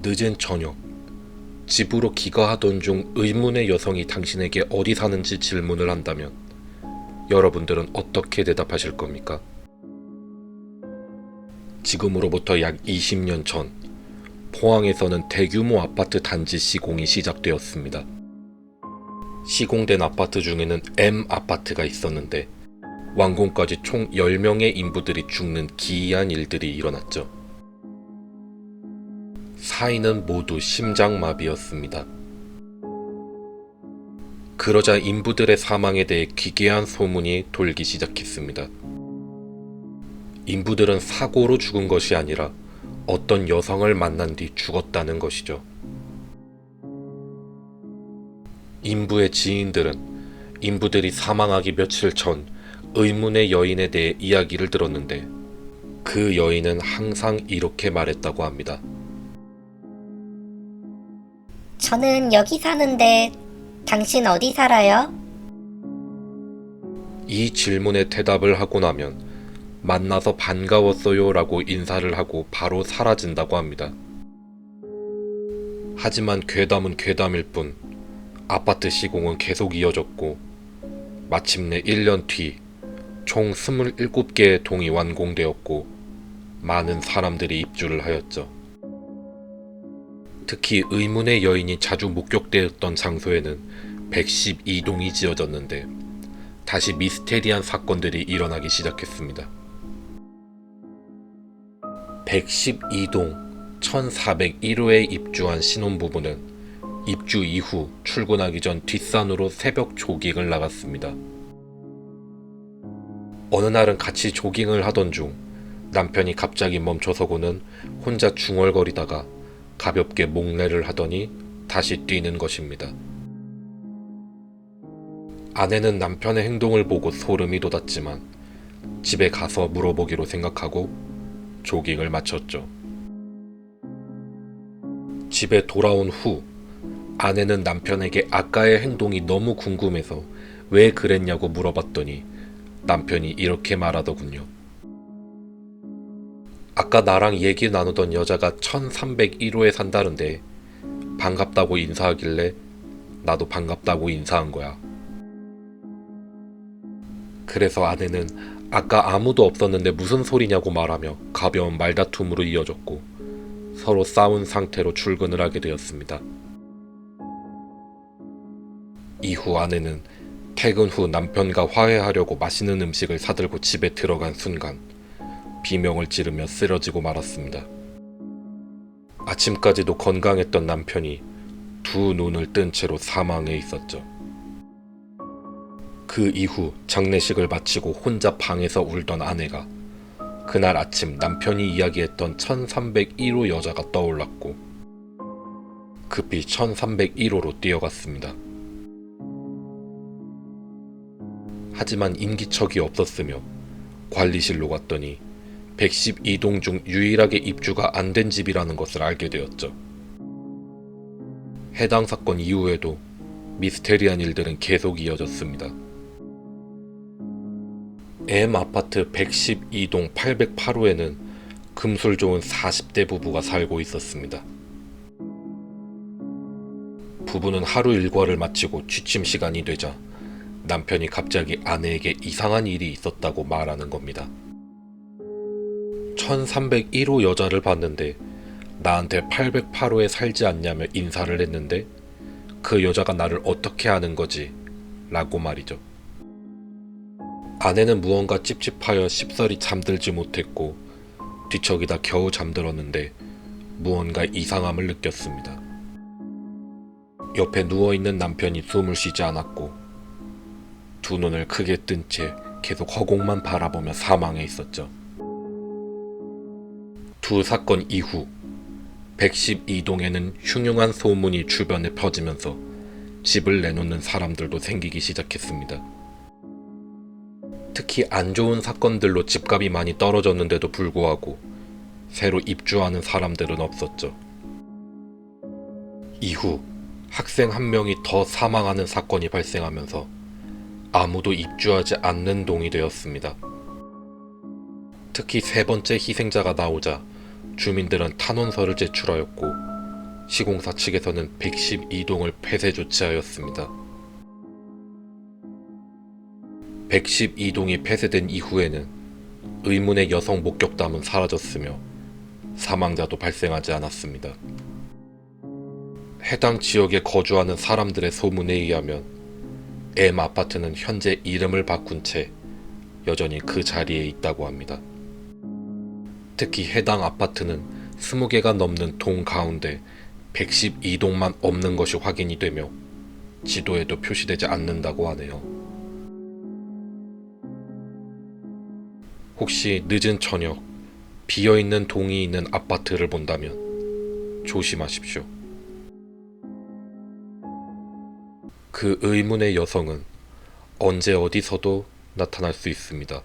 늦은 저녁, 집으로 귀가하던 중 의문의 여성이 당신에게 어디 사는지 질문을 한다면 여러분들은 어떻게 대답하실 겁니까? 지금으로부터 약 20년 전, 포항에서는 대규모 아파트 단지 시공이 시작되었습니다. 시공된 아파트 중에는 M 아파트가 있었는데 완공까지 총 10명의 인부들이 죽는 기이한 일들이 일어났죠. 사인은 모두 심장마비였습니다. 그러자 인부들의 사망에 대해 기괴한 소문이 돌기 시작했습니다. 인부들은 사고로 죽은 것이 아니라 어떤 여성을 만난 뒤 죽었다는 것이죠. 인부의 지인들은 인부들이 사망하기 며칠 전 의문의 여인에 대해 이야기를 들었는데 그 여인은 항상 이렇게 말했다고 합니다. 저는 여기 사는데 당신 어디 살아요? 이 질문에 대답을 하고 나면 만나서 반가웠어요 라고 인사를 하고 바로 사라진다고 합니다. 하지만 괴담은 괴담일 뿐 아파트 시공은 계속 이어졌고 마침내 1년 뒤 총 27개의 동이 완공되었고 많은 사람들이 입주를 하였죠. 특히 의문의 여인이 자주 목격되었던 장소에는 112동이 지어졌는데 다시 미스테리한 사건들이 일어나기 시작했습니다. 112동 1401호에 입주한 신혼부부는 입주 이후 출근하기 전 뒷산으로 새벽 조깅을 나갔습니다. 어느 날은 같이 조깅을 하던 중 남편이 갑자기 멈춰서고는 혼자 중얼거리다가 가볍게 목례를 하더니 다시 뛰는 것입니다. 아내는 남편의 행동을 보고 소름이 돋았지만 집에 가서 물어보기로 생각하고 조깅을 마쳤죠. 집에 돌아온 후 아내는 남편에게 아까의 행동이 너무 궁금해서 왜 그랬냐고 물어봤더니 남편이 이렇게 말하더군요. 아까 나랑 얘기 나누던 여자가 1301호에 산다는데 반갑다고 인사하길래 나도 반갑다고 인사한 거야. 그래서 아내는 아까 아무도 없었는데 무슨 소리냐고 말하며 가벼운 말다툼으로 이어졌고 서로 싸운 상태로 출근을 하게 되었습니다. 이후 아내는 퇴근 후 남편과 화해하려고 맛있는 음식을 사들고 집에 들어간 순간 비명을 지르며 쓰러지고 말았습니다. 아침까지도 건강했던 남편이 두 눈을 뜬 채로 사망해 있었죠. 그 이후 장례식을 마치고 혼자 방에서 울던 아내가 그날 아침 남편이 이야기했던 1301호 여자가 떠올랐고 급히 1301호로 뛰어갔습니다. 하지만 인기척이 없었으며 관리실로 갔더니 112동 중 유일하게 입주가 안 된 집이라는 것을 알게 되었죠. 해당 사건 이후에도 미스테리한 일들은 계속 이어졌습니다. M 아파트 112동 808호에는 금술 좋은 40대 부부가 살고 있었습니다. 부부는 하루 일과를 마치고 취침 시간이 되자 남편이 갑자기 아내에게 이상한 일이 있었다고 말하는 겁니다. 1301호 여자를 봤는데 나한테 808호에 살지 않냐며 인사를 했는데 그 여자가 나를 어떻게 아는 거지? 라고 말이죠. 아내는 무언가 찝찝하여 쉽사리 잠들지 못했고 뒤척이다 겨우 잠들었는데 무언가 이상함을 느꼈습니다. 옆에 누워있는 남편이 숨을 쉬지 않았고 두 눈을 크게 뜬 채 계속 허공만 바라보며 사망해 있었죠. 두 사건 이후 112동에는 흉흉한 소문이 주변에 퍼지면서 집을 내놓는 사람들도 생기기 시작했습니다. 특히 안 좋은 사건들로 집값이 많이 떨어졌는데도 불구하고 새로 입주하는 사람들은 없었죠. 이후 학생 한 명이 더 사망하는 사건이 발생하면서 아무도 입주하지 않는 동이 되었습니다. 특히 세 번째 희생자가 나오자 주민들은 탄원서를 제출하였고 시공사 측에서는 112동을 폐쇄 조치하였습니다. 112동이 폐쇄된 이후에는 의문의 여성 목격담은 사라졌으며 사망자도 발생하지 않았습니다. 해당 지역에 거주하는 사람들의 소문에 의하면 M 아파트는 현재 이름을 바꾼 채 여전히 그 자리에 있다고 합니다. 특히 해당 아파트는 20개가 넘는 동 가운데 112동만 없는 것이 확인이 되며 지도에도 표시되지 않는다고 하네요. 혹시 늦은 저녁 비어있는 동이 있는 아파트를 본다면 조심하십시오. 그 의문의 여성은 언제 어디서도 나타날 수 있습니다.